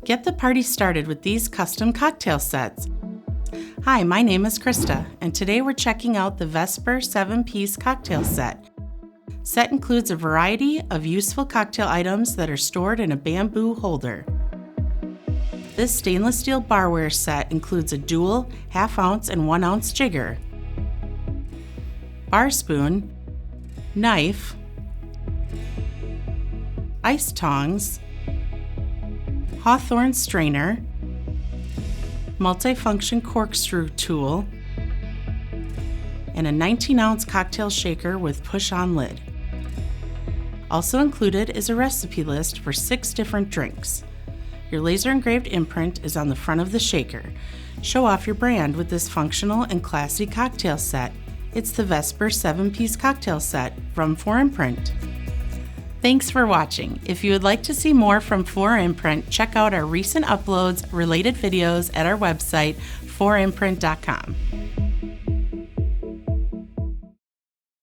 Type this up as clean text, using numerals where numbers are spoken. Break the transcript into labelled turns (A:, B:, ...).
A: Get the party started with these custom cocktail sets. Hi, my name is Krista, and today we're checking out the Vesper 7-piece cocktail set. Set includes a variety of useful cocktail items that are stored in a bamboo holder. This stainless steel barware set includes a dual half-ounce and 1-ounce jigger, bar spoon, knife, ice tongs, Hawthorne strainer, multifunction corkscrew tool, and a 19-ounce cocktail shaker with push-on lid. Also included is a recipe list for 6 different drinks. Your laser-engraved imprint is on the front of the shaker. Show off your brand with this functional and classy cocktail set. It's the Vesper 7-piece cocktail set from 4imprint. Thanks for watching. If you would like to see more from 4imprint, check out our recent uploads, related videos at our website, 4imprint.com.